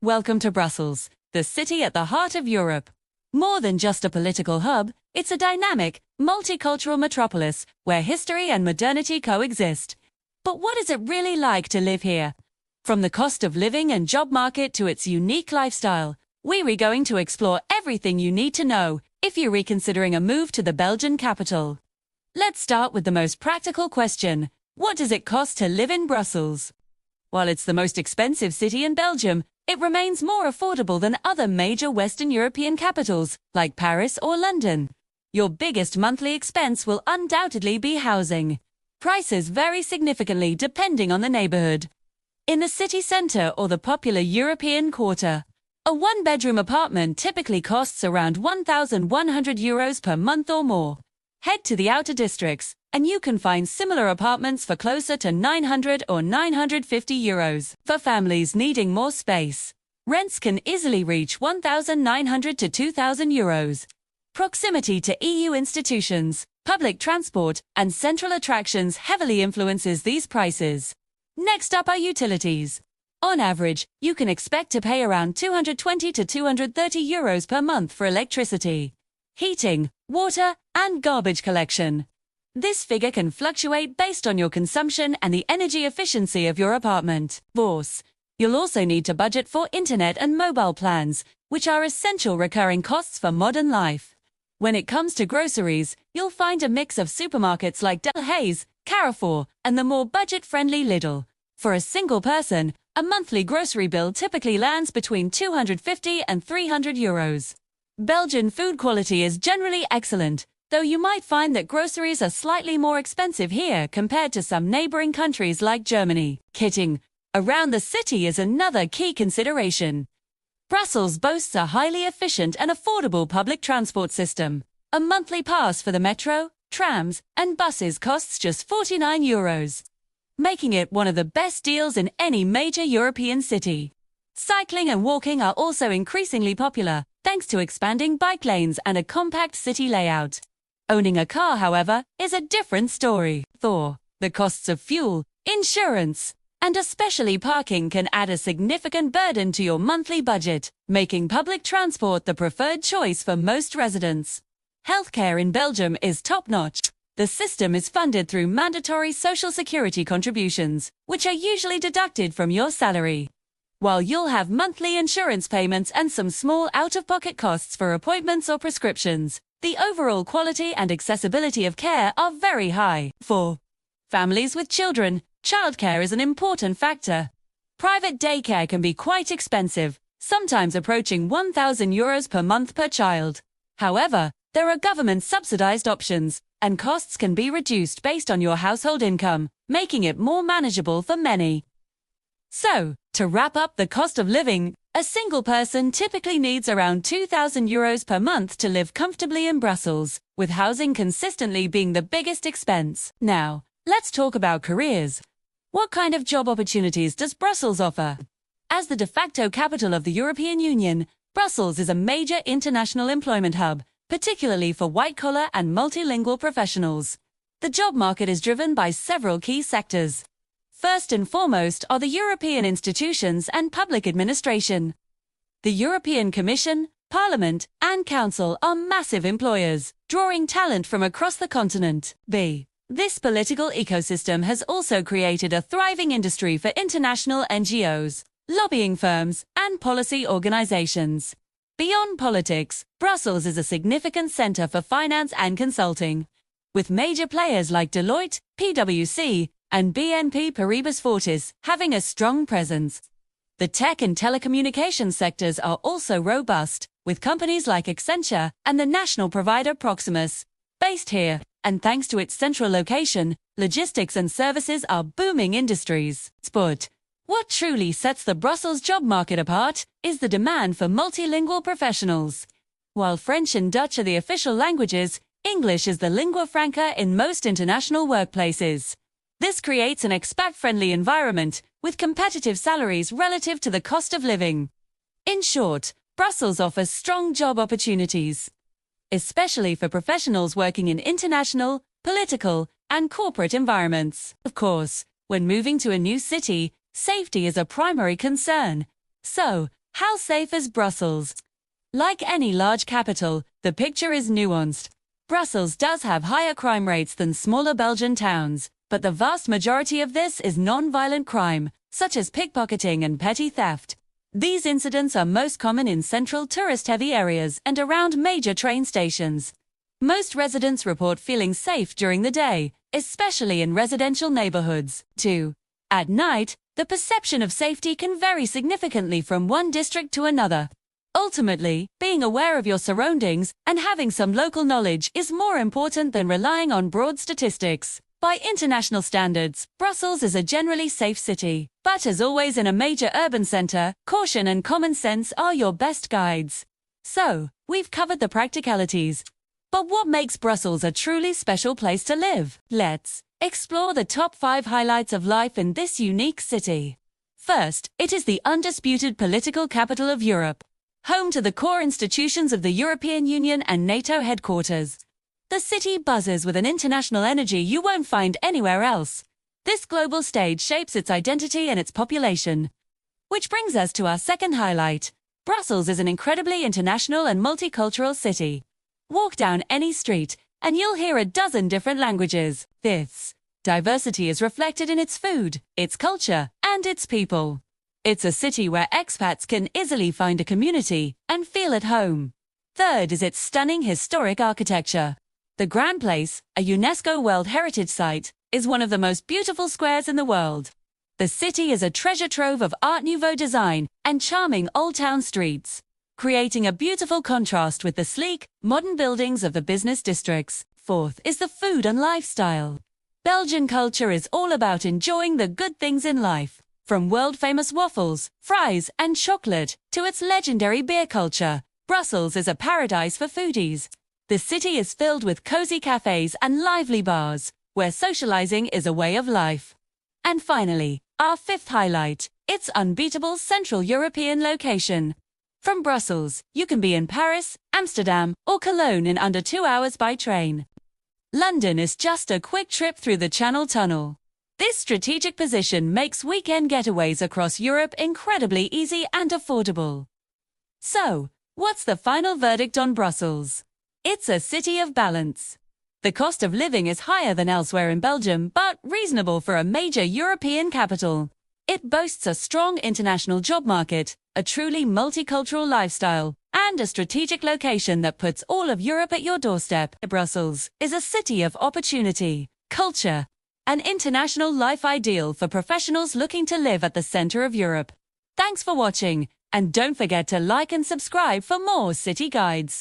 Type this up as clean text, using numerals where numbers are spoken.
Welcome to Brussels, the city at the heart of Europe. More than just a political hub, it's a dynamic, multicultural metropolis where history and modernity coexist. But what is it really like to live here? From the cost of living and job market to its unique lifestyle, we're going to explore everything you need to know if you're reconsidering a move to the Belgian capital. Let's start with the most practical question. What does it cost to live in Brussels? While it's the most expensive city in Belgium, it remains more affordable than other major Western European capitals, like Paris or London. Your biggest monthly expense will undoubtedly be housing. Prices vary significantly depending on the neighborhood. In the city center or the popular European Quarter, a one-bedroom apartment typically costs around €1,100 per month or more. Head to the outer districts, and you can find similar apartments for closer to €900 or €950. For families needing more space, rents can easily reach €1,900 to €2,000. Proximity to EU institutions, public transport, and central attractions heavily influences these prices. Next up are utilities. On average, you can expect to pay around €220 to €230 per month for electricity, heating, water, and garbage collection. This figure can fluctuate based on your consumption and the energy efficiency of your apartment. Of course, you'll also need to budget for internet and mobile plans, which are essential recurring costs for modern life. When it comes to groceries, you'll find a mix of supermarkets like Delhaize, Carrefour, and the more budget-friendly Lidl. For a single person, a monthly grocery bill typically lands between €250 and €300. Belgian food quality is generally excellent, though you might find that groceries are slightly more expensive here compared to some neighboring countries like Germany. Kitting around the city is another key consideration. Brussels boasts a highly efficient and affordable public transport system. A monthly pass for the metro, trams, and buses costs just €49, making it one of the best deals in any major European city. Cycling and walking are also increasingly popular, thanks to expanding bike lanes and a compact city layout. Owning a car, however, is a different story. The costs of fuel, insurance, and especially parking can add a significant burden to your monthly budget, making public transport the preferred choice for most residents. Healthcare in Belgium is top-notch. The system is funded through mandatory social security contributions, which are usually deducted from your salary. While you'll have monthly insurance payments and some small out-of-pocket costs for appointments or prescriptions, the overall quality and accessibility of care are very high. For families with children, childcare is an important factor. Private daycare can be quite expensive, sometimes approaching €1,000 per month per child. However, there are government-subsidized options, and costs can be reduced based on your household income, making it more manageable for many. So, to wrap up the cost of living, a single person typically needs around €2,000 per month to live comfortably in Brussels, with housing consistently being the biggest expense. Now, let's talk about careers. What kind of job opportunities does Brussels offer? As the de facto capital of the European Union, Brussels is a major international employment hub, particularly for white-collar and multilingual professionals. The job market is driven by several key sectors. First and foremost are the European institutions and public administration. The European Commission, Parliament, and Council are massive employers, drawing talent from across the continent. This political ecosystem has also created a thriving industry for international NGOs, lobbying firms, and policy organizations. Beyond politics, Brussels is a significant center for finance and consulting, with major players like Deloitte, PwC, and BNP Paribas Fortis having a strong presence. The tech and telecommunications sectors are also robust, with companies like Accenture and the national provider Proximus based here, and thanks to its central location, logistics and services are booming industries. But what truly sets the Brussels job market apart is the demand for multilingual professionals. While French and Dutch are the official languages, English is the lingua franca in most international workplaces. This creates an expat-friendly environment, with competitive salaries relative to the cost of living. In short, Brussels offers strong job opportunities, especially for professionals working in international, political, and corporate environments. Of course, when moving to a new city, safety is a primary concern. So, How safe is Brussels? Like any large capital, the picture is nuanced. Brussels does have higher crime rates than smaller Belgian towns, but the vast majority of this is non-violent crime, such as pickpocketing and petty theft. These incidents are most common in central tourist-heavy areas and around major train stations. Most residents report feeling safe during the day, especially in residential neighborhoods. 2. At night, the perception of safety can vary significantly from one district to another. Ultimately, being aware of your surroundings and having some local knowledge is more important than relying on broad statistics. By international standards, Brussels is a generally safe city. But as always in a major urban center, caution and common sense are your best guides. So, we've covered the practicalities. But what makes Brussels a truly special place to live? Let's explore the top 5 highlights of life in this unique city. First, it is the undisputed political capital of Europe. Home to the core institutions of the European Union and NATO headquarters. The city buzzes with an international energy you won't find anywhere else. This global stage shapes its identity and its population. Which brings us to our second highlight. Brussels is an incredibly international and multicultural city. Walk down any street, and you'll hear a dozen different languages. This diversity is reflected in its food, its culture, and its people. It's a city where expats can easily find a community and feel at home. Third is its stunning historic architecture. The Grand Place, a UNESCO World Heritage Site, is one of the most beautiful squares in the world. The city is a treasure trove of Art Nouveau design and charming old town streets, creating a beautiful contrast with the sleek, modern buildings of the business districts. Fourth is the food and lifestyle. Belgian culture is all about enjoying the good things in life, from world-famous waffles, fries, and chocolate, to its legendary beer culture. Brussels is a paradise for foodies. The city is filled with cozy cafes and lively bars, where socializing is a way of life. And finally, our fifth highlight, its unbeatable Central European location. From Brussels, you can be in Paris, Amsterdam, or Cologne in under 2 hours by train. London is just a quick trip through the Channel Tunnel. This strategic position makes weekend getaways across Europe incredibly easy and affordable. So, what's the final verdict on Brussels? It's a city of balance. The cost of living is higher than elsewhere in Belgium, but reasonable for a major European capital. It boasts a strong international job market, a truly multicultural lifestyle, and a strategic location that puts all of Europe at your doorstep. Brussels is a city of opportunity, culture, an international life ideal for professionals looking to live at the center of Europe. Thanks for watching, and don't forget to like and subscribe for more city guides.